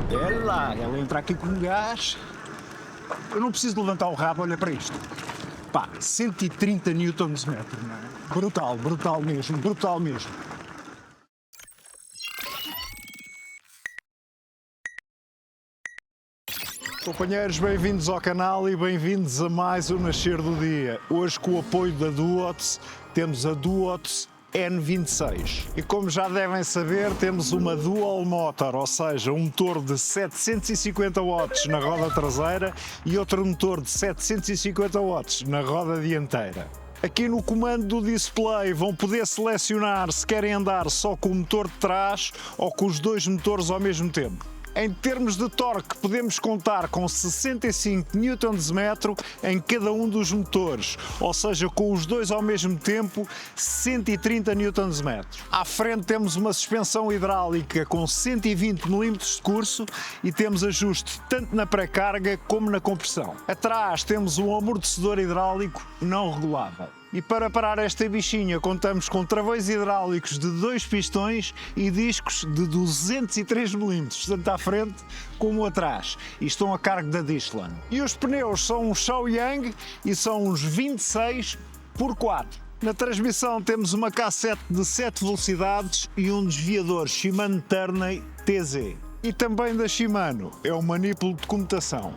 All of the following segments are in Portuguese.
Ela entra aqui com gás. Eu não preciso levantar o rabo, olha para isto. Pá, 130 newtons metro, não é? Brutal, brutal mesmo, brutal mesmo. Companheiros, bem-vindos ao canal e bem-vindos a mais um Nascer do Dia. Hoje, com o apoio da Duots, temos a Duots N26. E como já devem saber, temos uma Dual Motor, ou seja, um motor de 750 watts na roda traseira e outro motor de 750 watts na roda dianteira. Aqui no comando do display vão poder selecionar se querem andar só com o motor de trás ou com os dois motores ao mesmo tempo. Em termos de torque, podemos contar com 65 Nm em cada um dos motores, ou seja, com os dois ao mesmo tempo, 130 Nm. À frente temos uma suspensão hidráulica com 120 mm de curso e temos ajuste tanto na pré-carga como na compressão. Atrás temos um amortecedor hidráulico não regulável. E para parar esta bichinha contamos com travões hidráulicos de 2 pistões e discos de 203 mm, tanto à frente como atrás, e estão a cargo da Michelin. E os pneus são uns Shaoyang e são uns 26x4. Na transmissão temos uma K7 de 7 velocidades e um desviador Shimano Turney TZ. E também da Shimano, é um manípulo de comutação.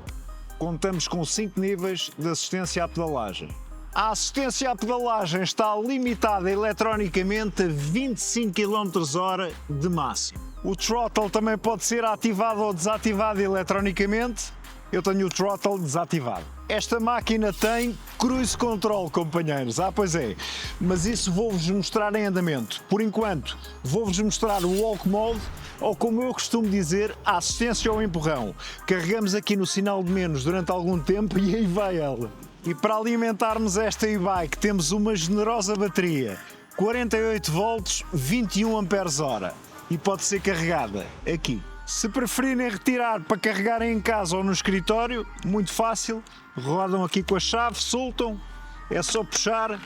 Contamos com 5 níveis de assistência à pedalagem. A assistência à pedalagem está limitada eletronicamente a 25 km/h de máximo. O throttle também pode ser ativado ou desativado eletronicamente. Eu tenho o throttle desativado. Esta máquina tem cruise control, companheiros. Pois é, mas isso vou-vos mostrar em andamento. Por enquanto, vou-vos mostrar o walk mode, ou como eu costumo dizer, a assistência ao empurrão. Carregamos aqui no sinal de menos durante algum tempo e aí vai ela. E para alimentarmos esta e-bike temos uma generosa bateria, 48 volts, 21 Ah, e pode ser carregada aqui. Se preferirem retirar para carregarem em casa ou no escritório, muito fácil, rodam aqui com a chave, soltam, é só puxar,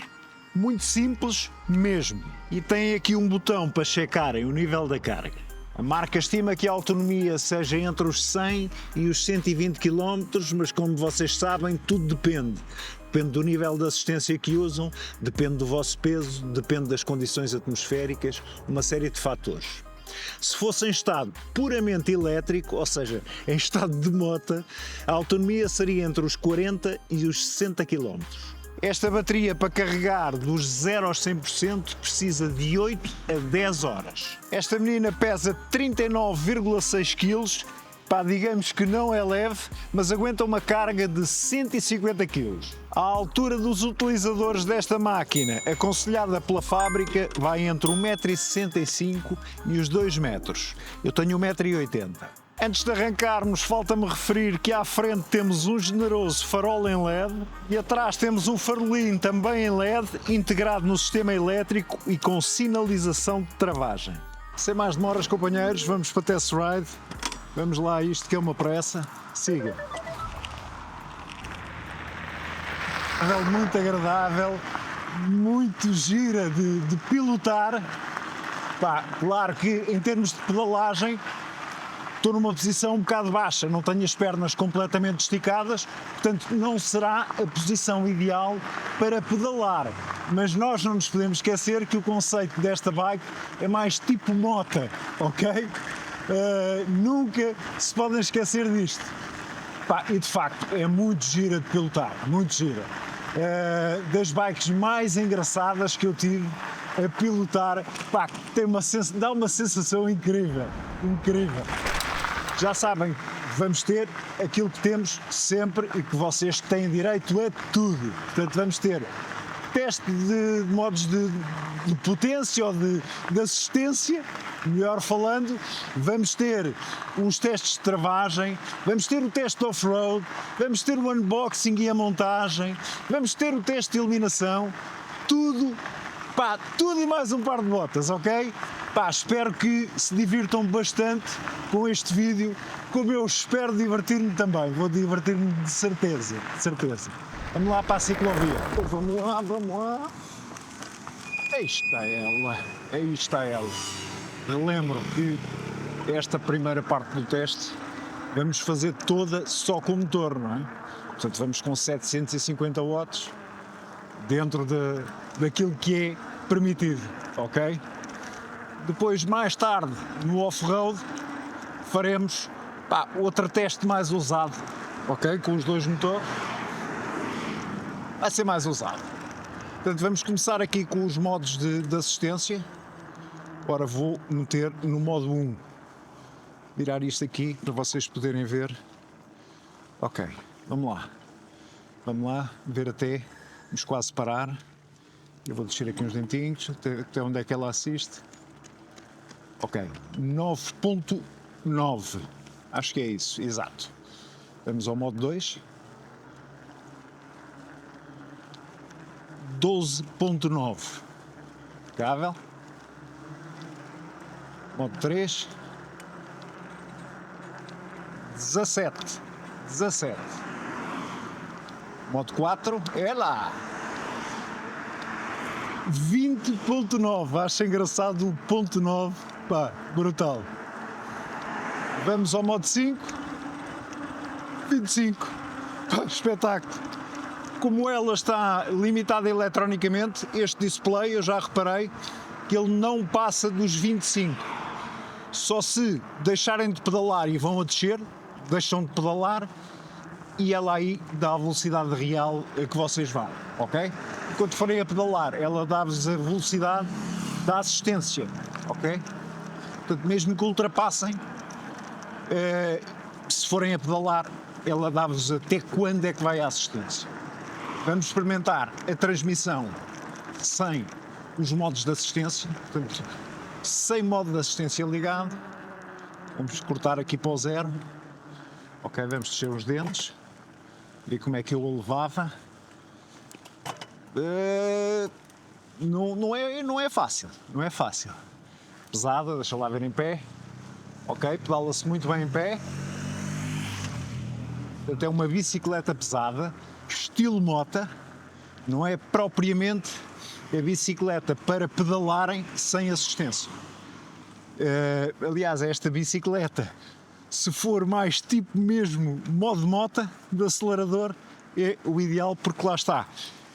muito simples mesmo. E tem aqui um botão para checarem o nível da carga. A marca estima que a autonomia seja entre os 100 e os 120 km, mas como vocês sabem, tudo depende. Depende do nível de assistência que usam, depende do vosso peso, depende das condições atmosféricas, uma série de fatores. Se fosse em estado puramente elétrico, ou seja, em estado de moto, a autonomia seria entre os 40 e os 60 km. Esta bateria para carregar dos 0 aos 100% precisa de 8 a 10 horas. Esta menina pesa 39,6 kg, digamos que não é leve, mas aguenta uma carga de 150 kg. A altura dos utilizadores desta máquina, aconselhada pela fábrica, vai entre 1,65 m e os 2 metros. Eu tenho 1,80 m. Antes de arrancarmos, falta-me referir que à frente temos um generoso farol em LED e atrás temos um farolinho também em LED, integrado no sistema elétrico e com sinalização de travagem. Sem mais demoras, companheiros, vamos para test ride. Vamos lá a isto que é uma pressa. Siga. Muito agradável, muito gira de pilotar. Claro que em termos de pedalagem estou numa posição um bocado baixa, não tenho as pernas completamente esticadas, portanto não será a posição ideal para pedalar. Mas nós não nos podemos esquecer que o conceito desta bike é mais tipo moto, ok? Nunca se podem esquecer disto. E de facto é muito gira de pilotar, muito gira. Das bikes mais engraçadas que eu tive a pilotar, dá uma sensação incrível, incrível. Já sabem, vamos ter aquilo que temos sempre e que vocês têm direito a tudo. Portanto, vamos ter teste de modos de potência ou de assistência, melhor falando, vamos ter os testes de travagem, vamos ter o teste de off-road, vamos ter o unboxing e a montagem, vamos ter o teste de iluminação, tudo, tudo e mais um par de botas, ok? Espero que se divirtam bastante com este vídeo, como eu espero divertir-me também. Vou divertir-me de certeza, de certeza. Vamos lá para a ciclovia. Vamos lá, vamos lá. Aí está ela, aí está ela. Eu lembro que esta primeira parte do teste vamos fazer toda só com motor, não é? Portanto, vamos com 750 watts dentro daquilo que é permitido, ok? Depois, mais tarde, no off-road, faremos outro teste mais ousado, ok? Com os dois motores. Vai ser mais ousado. Portanto, vamos começar aqui com os modos de assistência. Ora, vou meter no modo 1. Virar isto aqui para vocês poderem ver. Ok, vamos lá. Vamos lá, ver até. Vamos quase parar. Eu vou descer aqui uns dentinhos, até onde é que ela assiste. Ok, 9.9. Acho que é isso, exato. Vamos ao modo 2. 12.9. Impecável. Modo 3. 17. Modo 4. É lá. 20.9. Acho engraçado o ponto 9. Pá, brutal. Vamos ao modo 5. 25. Pá, espetáculo. Como ela está limitada eletronicamente, este display, eu já reparei que ele não passa dos 25. Só se deixarem de pedalar e vão a descer, deixam de pedalar e ela aí dá a velocidade real a que vocês vão, ok? Enquanto forem a pedalar, ela dá-vos a velocidade da assistência, ok? Portanto, mesmo que ultrapassem, se forem a pedalar, ela dá-vos até quando é que vai a assistência. Vamos experimentar a transmissão sem os modos de assistência, portanto, sem modo de assistência ligado. Vamos cortar aqui para o 0. Ok, vamos descer os dentes. Ver como é que eu o levava. Não é fácil. Pesada, deixa lá ver em pé. Ok, pedala-se muito bem em pé. Portanto, é uma bicicleta pesada, estilo mota, não é propriamente a bicicleta para pedalarem sem assistência. Aliás, esta bicicleta, se for mais tipo mesmo modo mota, de acelerador, é o ideal, porque lá está.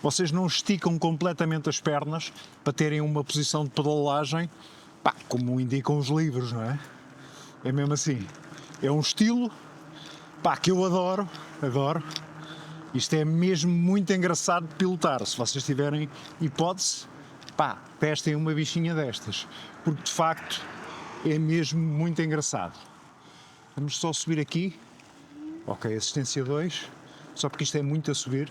Vocês não esticam completamente as pernas para terem uma posição de pedalagem, como indicam os livros, não é? É mesmo assim. É um estilo, que eu adoro. Isto é mesmo muito engraçado de pilotar. Se vocês tiverem hipótese, testem uma bichinha destas, porque de facto é mesmo muito engraçado. Vamos só subir aqui. Ok, assistência 2, só porque isto é muito a subir.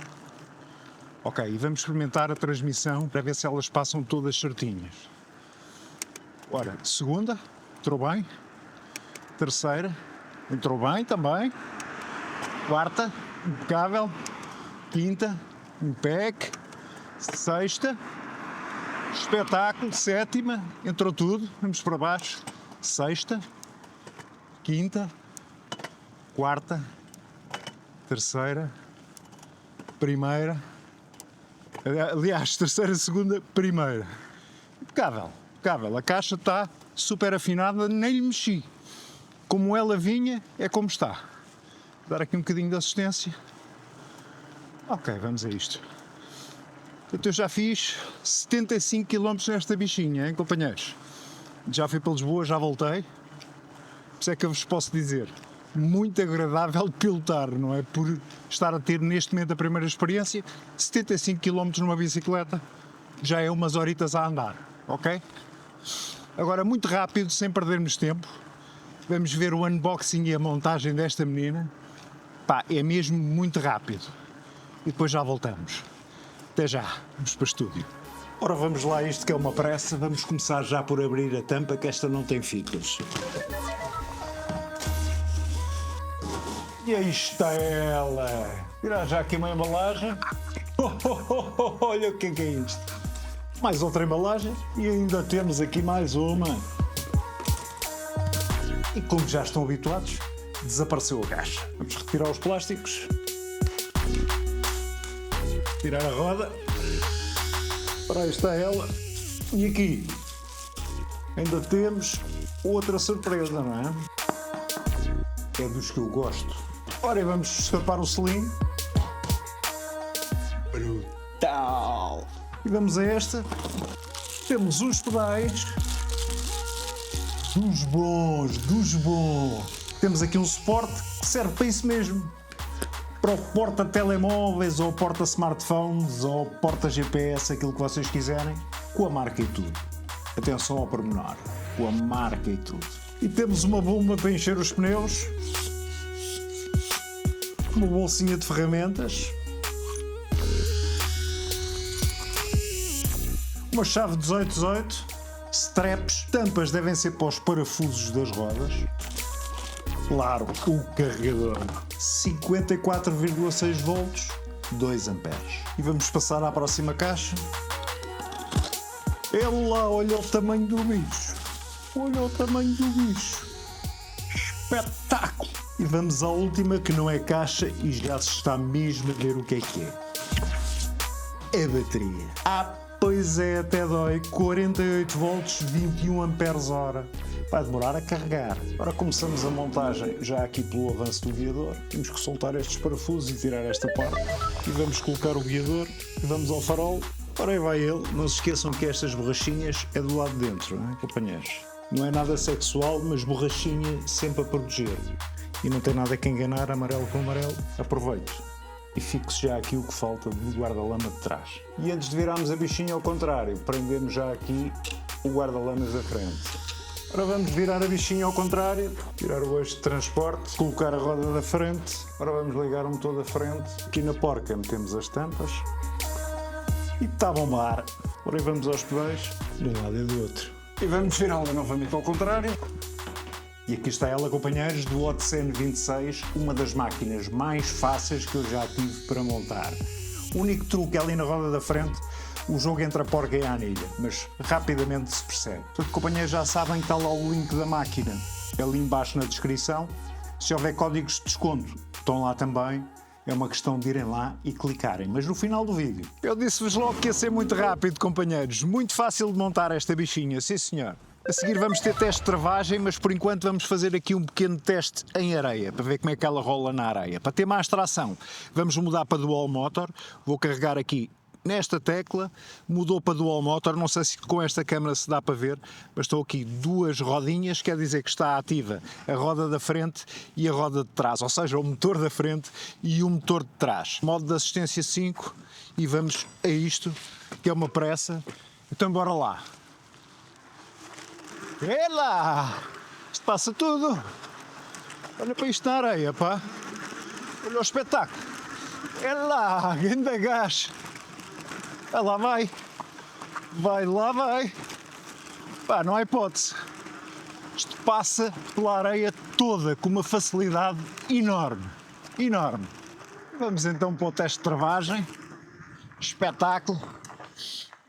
Ok, e vamos experimentar a transmissão para ver se elas passam todas certinhas. Ora, segunda, entrou bem. Terceira, entrou bem também. Quarta, impecável. Quinta, impec. Sexta, espetáculo. Sétima, entrou tudo. Vamos para baixo. Sexta, quinta, quarta, terceira, primeira. Aliás, terceira, segunda, primeira. Impecável. A caixa está super afinada, nem lhe mexi. Como ela vinha, é como está. Vou dar aqui um bocadinho de assistência. Ok, vamos a isto. Portanto, eu já fiz 75 km nesta bichinha, hein, companheiros? Já fui para Lisboa, já voltei. Por isso é que eu vos posso dizer, muito agradável de pilotar, não é? Por estar a ter neste momento a primeira experiência, 75 km numa bicicleta, já é umas horitas a andar, ok? Agora, muito rápido, sem perdermos tempo, vamos ver o unboxing e a montagem desta menina. É mesmo muito rápido. E depois já voltamos. Até já, vamos para o estúdio. Ora, vamos lá, isto que é uma pressa, vamos começar já por abrir a tampa, que esta não tem fitas. E aí está ela! Tirar já aqui uma embalagem. Olha o que é isto! Mais outra embalagem e ainda temos aqui mais uma. E como já estão habituados, desapareceu a caixa. Vamos retirar os plásticos. Tirar a roda. Ora, aí está ela. E aqui ainda temos outra surpresa, não é? é dos que eu gosto. Ora, e vamos destapar o selim. Brutal! E vamos a esta. Temos uns pedais. Dos bons, dos bons. Temos aqui um suporte que serve para isso mesmo. Para o porta-telemóveis, ou porta-smartphones, ou porta-GPS, aquilo que vocês quiserem, com a marca e tudo. Atenção ao pormenor, com a marca e tudo. E temos uma bomba para encher os pneus, uma bolsinha de ferramentas, uma chave 1818, straps, tampas devem ser para os parafusos das rodas. Claro, o carregador, 54,6 volts, 2 amperes. E vamos passar à próxima caixa. Ela, olha o tamanho do bicho. Olha o tamanho do bicho. Espetáculo! E vamos à última, que não é caixa e já se está mesmo a ver o que é. A bateria. Pois é, até dói. 48 volts, 21 amperes hora. Vai demorar a carregar. Agora começamos a montagem já aqui pelo avanço do guiador. Temos que soltar estes parafusos e tirar esta parte. E vamos colocar o guiador e vamos ao farol. Ora aí vai ele. Não se esqueçam que estas borrachinhas é do lado de dentro, não é, companheiros? Não é nada sexual, mas borrachinha sempre a proteger. E não tem nada que enganar, amarelo com amarelo. Aproveite. E fixe já aqui o que falta do guarda-lama de trás. E antes de virarmos a bichinha ao contrário, prendemos já aqui o guarda-lamas da frente. Agora vamos virar a bichinha ao contrário, tirar o eixo de transporte, colocar a roda da frente. Agora vamos ligar o motor da frente. Aqui na porca metemos as tampas. E está a bombar. Agora vamos aos pedais, de um lado e do outro. E vamos virá-la novamente ao contrário. E aqui está ela, companheiros, do Otis N26, uma das máquinas mais fáceis que eu já tive para montar. O único truque é ali na roda da frente, o jogo entre a porca e a anilha, mas rapidamente se percebe. Portanto, companheiros, já sabem que está lá o link da máquina, ali embaixo na descrição. Se houver códigos de desconto, estão lá também. É uma questão de irem lá e clicarem. Mas no final do vídeo, eu disse-vos logo que ia ser muito rápido, companheiros. Muito fácil de montar esta bichinha, sim senhor. A seguir vamos ter teste de travagem, mas por enquanto vamos fazer aqui um pequeno teste em areia, para ver como é que ela rola na areia. Para ter mais tração, vamos mudar para Dual Motor. Vou carregar aqui nesta tecla, mudou para Dual Motor, não sei se com esta câmera se dá para ver, mas estão aqui duas rodinhas, quer dizer que está ativa a roda da frente e a roda de trás, ou seja, o motor da frente e o motor de trás. Modo de assistência 5 e vamos a isto, que é uma pressa. Então bora lá. Ela! Isto passa tudo! Olha para isto na areia, pá! Olha o espetáculo! Ela! Grande gás! Lá vai! Vai, lá vai! Pá, não há hipótese! Isto passa pela areia toda com uma facilidade enorme! Enorme! Vamos então para o teste de travagem. Espetáculo!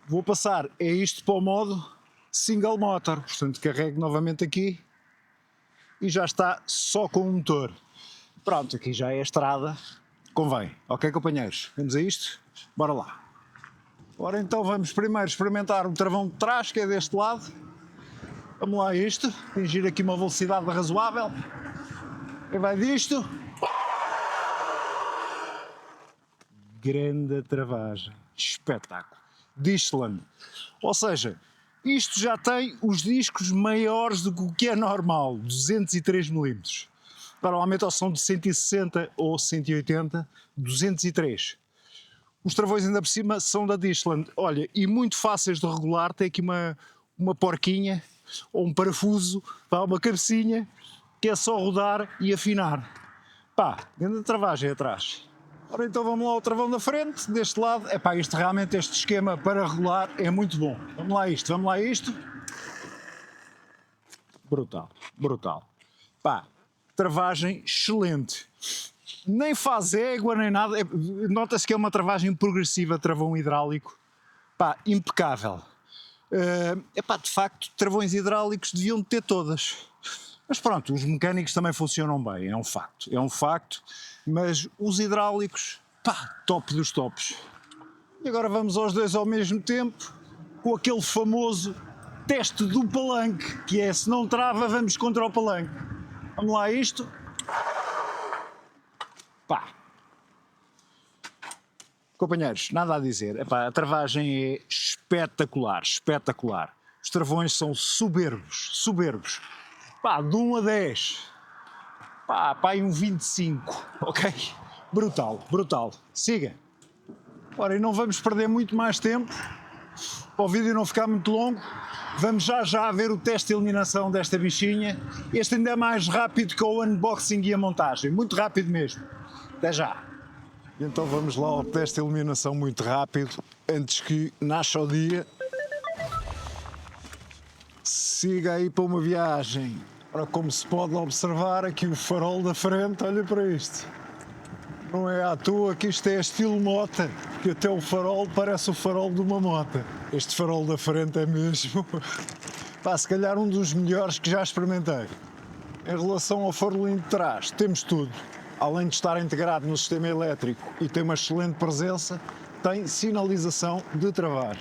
Vou passar isto para o modo single motor, portanto carrego novamente aqui e já está só com o motor. Pronto, aqui já é a estrada, convém. Ok, companheiros? Vamos a isto? Bora lá. Ora então vamos primeiro experimentar o travão de trás, que é deste lado. Vamos lá a isto, atingir aqui uma velocidade razoável. E vai disto. Grande travagem, espetáculo. Dishland, ou seja, isto já tem os discos maiores do que é normal, 203 mm. Normalmente ou são de 160 ou 180, 203. Os travões ainda por cima são da Dishland. Olha, e muito fáceis de regular, tem aqui uma porquinha ou um parafuso, uma cabecinha, que é só rodar e afinar. Pá, grande travagem atrás. Ora então vamos lá ao travão da frente, deste lado. Epá, isto realmente, este esquema para regular é muito bom. Vamos lá a isto, vamos lá a isto. Brutal, brutal. Pá, travagem excelente. Nem faz égua nem nada. Nota-se que é uma travagem progressiva, travão hidráulico. Pá, impecável. Epá, de facto, travões hidráulicos deviam ter todas. Mas pronto, os mecânicos também funcionam bem, é um facto, mas os hidráulicos, pá, top dos tops. E agora vamos aos dois ao mesmo tempo, com aquele famoso teste do palanque, que é, se não trava, vamos contra o palanque. Vamos lá a isto. Pá. Companheiros, nada a dizer. Epá, a travagem é espetacular, espetacular. Os travões são soberbos, soberbos. Pá, de 1 a 10. Pá, aí um 25, ok? Brutal, brutal. Siga. Ora, e não vamos perder muito mais tempo, para o vídeo não ficar muito longo. Vamos já ver o teste de eliminação desta bichinha. Este ainda é mais rápido que o unboxing e a montagem, muito rápido mesmo. Até já. Então vamos lá ao teste de eliminação muito rápido, antes que nasça o dia. Siga aí para uma viagem. Ora, como se pode observar aqui o farol da frente, olha para isto. Não é à toa que isto é estilo mota, que até o farol parece o farol de uma mota. Este farol da frente é mesmo, pá, se calhar um dos melhores que já experimentei. Em relação ao farolinho de trás, temos tudo. Além de estar integrado no sistema elétrico e ter uma excelente presença, tem sinalização de travar.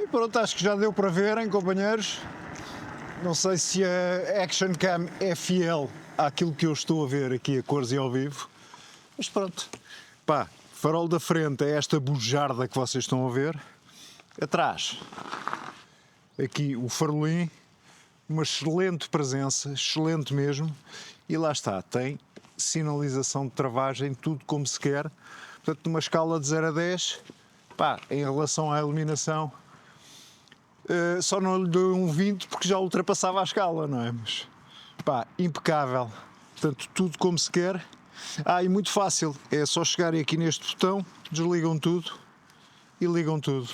E pronto, acho que já deu para verem, companheiros. Não sei se a Action Cam é fiel àquilo que eu estou a ver aqui a cores e ao vivo, mas pronto. Pá, farol da frente é esta bujarda que vocês estão a ver. Atrás, aqui o farolim, uma excelente presença, excelente mesmo. E lá está, tem sinalização de travagem, tudo como se quer. Portanto, numa escala de 0 a 10, pá, em relação à iluminação, só não lhe dou um 20 porque já ultrapassava a escala, não é? Mas, pá, impecável. Portanto, tudo como se quer. E muito fácil, é só chegarem aqui neste botão, desligam tudo e ligam tudo.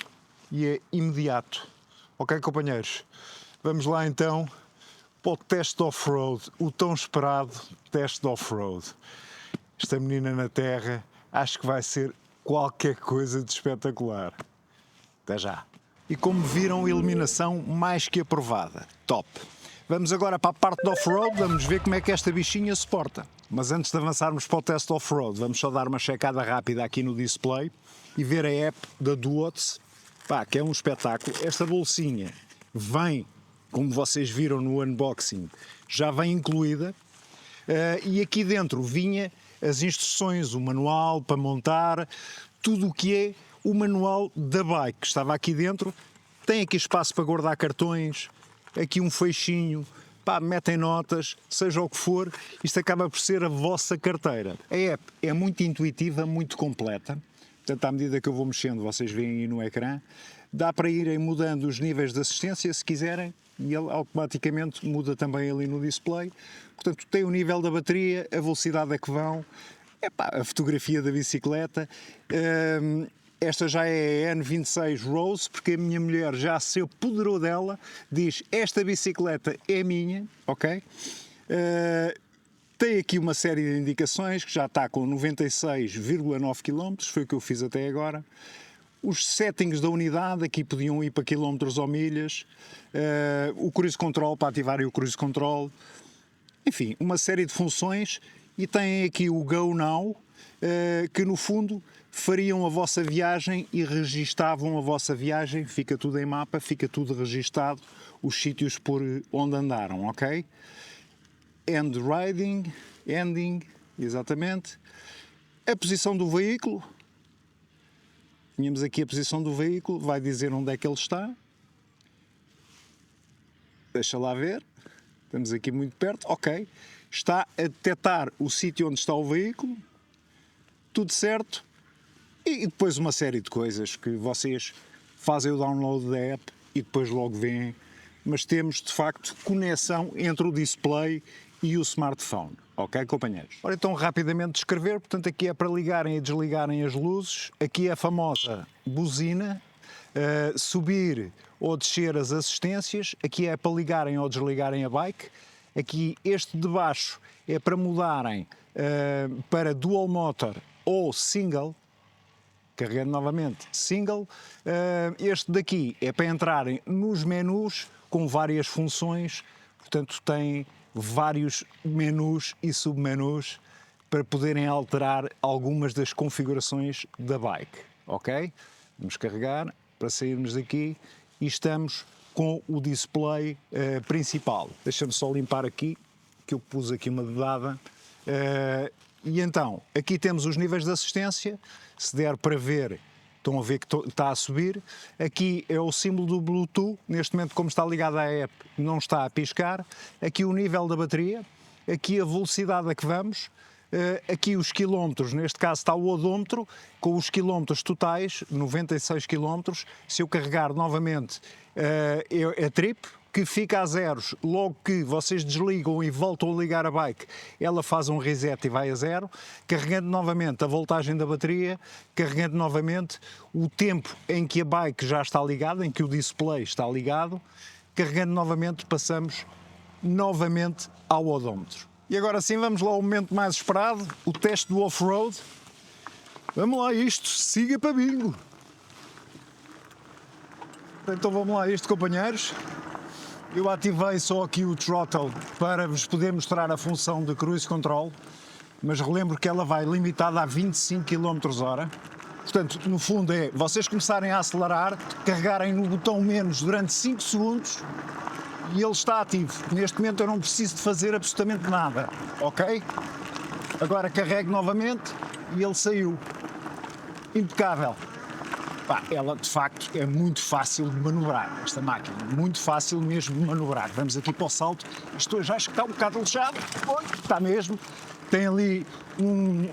E é imediato. Ok, companheiros? Vamos lá então para o teste off-road, o tão esperado teste off-road. Esta menina na terra, acho que vai ser qualquer coisa de espetacular. Até já. E como viram, iluminação mais que aprovada. Top! Vamos agora para a parte do off-road, vamos ver como é que esta bichinha se porta. Mas antes de avançarmos para o teste off-road, vamos só dar uma checada rápida aqui no display e ver a app da Duots, pá, que é um espetáculo. Esta bolsinha vem, como vocês viram no unboxing, já vem incluída. E aqui dentro vinha as instruções, o manual para montar, tudo o que é o manual da bike, que estava aqui dentro. Tem aqui espaço para guardar cartões, aqui um feixinho, pá, metem notas, seja o que for, isto acaba por ser a vossa carteira. A app é muito intuitiva, muito completa, portanto, à medida que eu vou mexendo, vocês veem aí no ecrã, dá para irem mudando os níveis de assistência, se quiserem, e ele automaticamente muda também ali no display. Portanto, tem o nível da bateria, a velocidade a que vão, a fotografia da bicicleta. Esta já é a N26 Rose, porque a minha mulher já se apoderou dela, diz, esta bicicleta é minha, ok? Tem aqui uma série de indicações, que já está com 96,9 km, foi o que eu fiz até agora. Os settings da unidade, aqui podiam ir para quilómetros ou milhas, o cruise control, para ativarem o cruise control, enfim, uma série de funções. E tem aqui o Go Now, que no fundo fariam a vossa viagem e registavam a vossa viagem, fica tudo em mapa, fica tudo registado, os sítios por onde andaram, ok? End riding, ending, exatamente. A posição do veículo, tínhamos aqui a posição do veículo, vai dizer onde é que ele está. Deixa lá ver, estamos aqui muito perto, ok. Está a detectar o sítio onde está o veículo, tudo certo. E depois uma série de coisas que vocês fazem o download da app e depois logo veem. Mas temos, de facto, conexão entre o display e o smartphone. Ok, companheiros? Ora, então, rapidamente descrever. Portanto, aqui é para ligarem e desligarem as luzes. Aqui é a famosa buzina. Subir ou descer as assistências. Aqui é para ligarem ou desligarem a bike. Aqui, este de baixo é para mudarem para dual motor ou single. Carregando novamente single. Este daqui é para entrarem nos menus com várias funções, portanto tem vários menus e submenus para poderem alterar algumas das configurações da bike, ok? Vamos carregar para sairmos daqui e estamos com o display principal. Deixa-me só limpar aqui, que eu pus aqui uma dedada. E então, aqui temos os níveis de assistência, se der para ver, estão a ver que está a subir. Aqui é o símbolo do Bluetooth, neste momento como está ligado à app não está a piscar. Aqui o nível da bateria, aqui a velocidade a que vamos, aqui os quilómetros, neste caso está o odómetro, com os quilómetros totais, 96 quilómetros. Se eu carregar novamente a trip, que fica a zeros, logo que vocês desligam e voltam a ligar a bike, ela faz um reset e vai a zero, carregando novamente a voltagem da bateria, carregando novamente o tempo em que a bike já está ligada, em que o display está ligado, carregando novamente, passamos novamente ao odómetro. E agora sim, vamos lá ao momento mais esperado, o teste do off-road. Vamos lá isto, siga para bingo! Então vamos lá isto, companheiros. Eu ativei só aqui o throttle para vos poder mostrar a função de cruise control, mas relembro que ela vai limitada a 25 km/h. Portanto, no fundo é vocês começarem a acelerar, carregarem no botão menos durante 5 segundos e ele está ativo. Neste momento eu não preciso de fazer absolutamente nada, ok? Agora carrego novamente e ele saiu. Impecável. Pá, ela de facto é muito fácil de manobrar, esta máquina, muito fácil mesmo de manobrar. Vamos aqui para o salto, isto já acho que está um bocado lixado, está mesmo, tem ali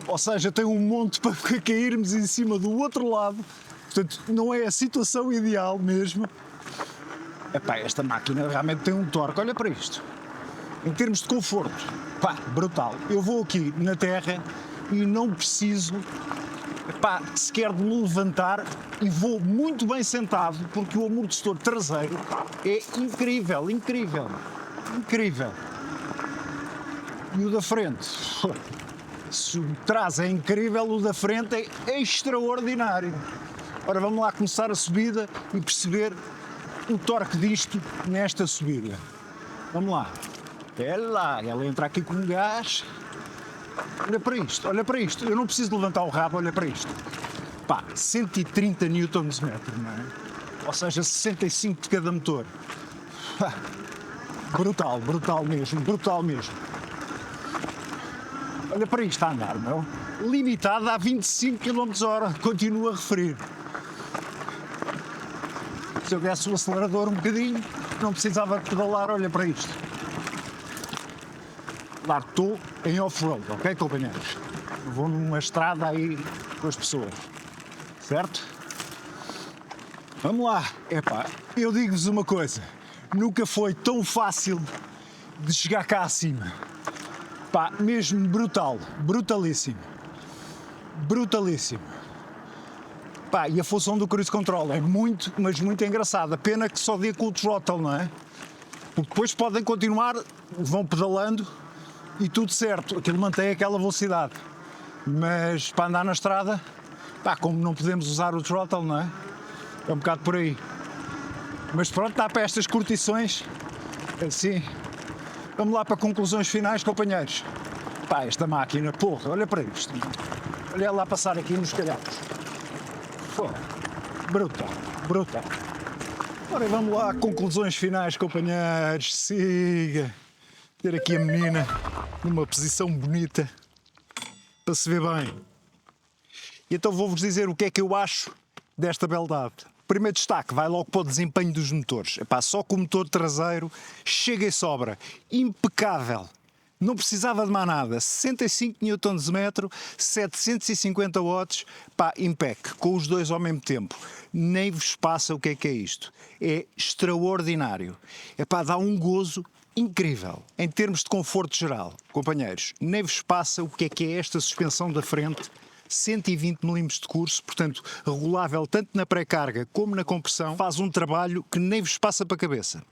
ou seja, tem um monte para cairmos em cima do outro lado, portanto não é a situação ideal mesmo. Epá, esta máquina realmente tem um torque, olha para isto, em termos de conforto, pá, brutal. Eu vou aqui na terra e não preciso sequer de me levantar e vou muito bem sentado porque o amortecedor traseiro é incrível, incrível, incrível. E o da frente, se o de trás é incrível, o da frente é extraordinário. Ora, vamos lá começar a subida e perceber o torque disto nesta subida. Vamos lá. Espera lá, ela entra aqui com um gás. Olha para isto, olha para isto. Eu não preciso levantar o rabo, olha para isto. Pá, 130 Nm, não é? Ou seja, 65 de cada motor. Pá, brutal, brutal mesmo, brutal mesmo. Olha para isto a andar, meu. Limitada a 25 km/h, continuo a referir. Se eu desse o acelerador um bocadinho, não precisava de pedalar, olha para isto. Lá estou em off-road, ok, companheiros? Vou numa estrada aí com as pessoas, certo? Vamos lá. Epá, eu digo-vos uma coisa, nunca foi tão fácil de chegar cá acima. Pá, mesmo brutal, brutalíssimo, brutalíssimo. Pá, e a função do cruise control é muito, mas muito engraçada. Pena que só dê com o throttle, não é? Porque depois podem continuar, vão pedalando e tudo certo, aquilo mantém aquela velocidade. Mas para andar na estrada, pá, como não podemos usar o throttle, não é? É um bocado por aí. Mas pronto, dá para estas curtições, assim. Vamos lá para conclusões finais, companheiros. Pá, esta máquina, porra, olha para isto. Olha lá passar aqui nos calhados. Porra, brutal, brutal. Ora, vamos lá, conclusões finais, companheiros. Siga. Ter aqui a menina numa posição bonita para se ver bem. E então vou-vos dizer o que é que eu acho desta beldade. Primeiro destaque vai logo para o desempenho dos motores. Epá, só com o motor traseiro chega e sobra. Impecável. Não precisava de mais nada. 65 Nm, 750 watts, pá, impec, com os dois ao mesmo tempo. Nem vos passa o que é isto. É extraordinário. Epá, dá um gozo incrível. Em termos de conforto geral, companheiros, nem vos passa o que é esta suspensão da frente. 120 mm de curso, portanto regulável tanto na pré-carga como na compressão, faz um trabalho que nem vos passa para a cabeça.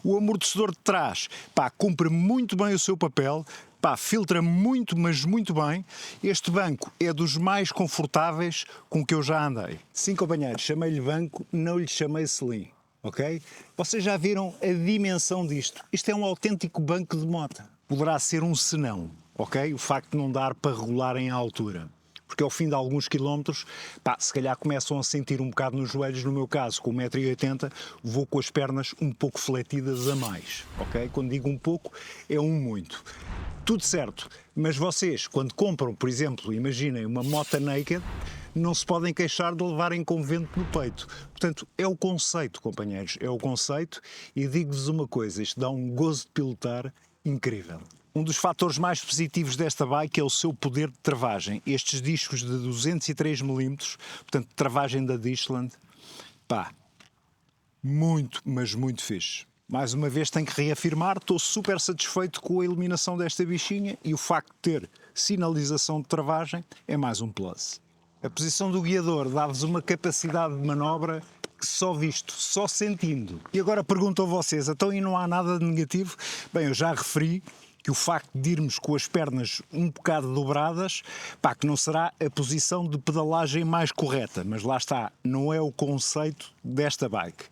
O amortecedor de trás, pá, cumpre muito bem o seu papel, pá, filtra muito, mas muito bem. Este banco é dos mais confortáveis com que eu já andei. Sim, companheiros, chamei-lhe banco, não lhe chamei selim, ok? Vocês já viram a dimensão disto? Isto é um autêntico banco de moto. Poderá ser um senão, ok? O facto de não dar para regular em altura. Porque ao fim de alguns quilómetros, pá, se calhar começam a sentir um bocado nos joelhos, no meu caso, com 1,80 m, vou com as pernas um pouco fletidas a mais, ok? Quando digo um pouco, é um muito. tudo certo. Mas vocês, quando compram, por exemplo, imaginem uma moto naked, não se podem queixar de levarem com vento no peito. Portanto, é o conceito, companheiros, é o conceito, e digo-vos uma coisa, isto dá um gozo de pilotar incrível. Um dos fatores mais positivos desta bike é o seu poder de travagem. Estes discos de 203 mm, portanto, travagem da Dishland, pá, muito, mas muito fixe. Mais uma vez tenho que reafirmar, estou super satisfeito com a iluminação desta bichinha e o facto de ter sinalização de travagem é mais um plus. A posição do guiador dá-vos uma capacidade de manobra que só visto, só sentindo. E agora pergunto a vocês, então e não há nada de negativo? Bem, eu já referi que o facto de irmos com as pernas um bocado dobradas, pá, que não será a posição de pedalagem mais correta, mas lá está, não é o conceito desta bike.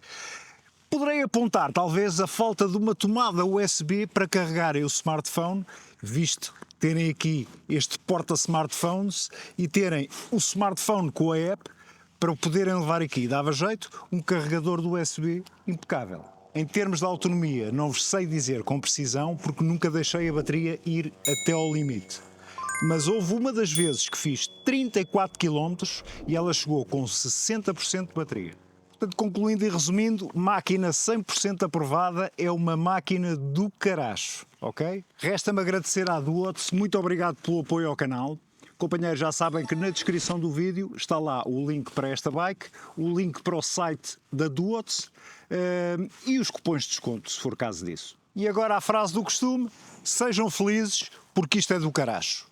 Poderei apontar talvez a falta de uma tomada USB para carregarem o smartphone, visto terem aqui este porta-smartphones e terem o smartphone com a app para o poderem levar aqui. Dava jeito, um carregador do USB impecável. Em termos de autonomia, não vos sei dizer com precisão, porque nunca deixei a bateria ir até ao limite. Mas houve uma das vezes que fiz 34 km e ela chegou com 60% de bateria. Portanto, concluindo e resumindo, máquina 100% aprovada, é uma máquina do caracho, ok? Resta-me agradecer à Duots, muito obrigado pelo apoio ao canal. Companheiros, já sabem que na descrição do vídeo está lá o link para esta bike, o link para o site da Duots e os cupons de desconto, se for caso disso. E agora a frase do costume, sejam felizes porque isto é do caracho.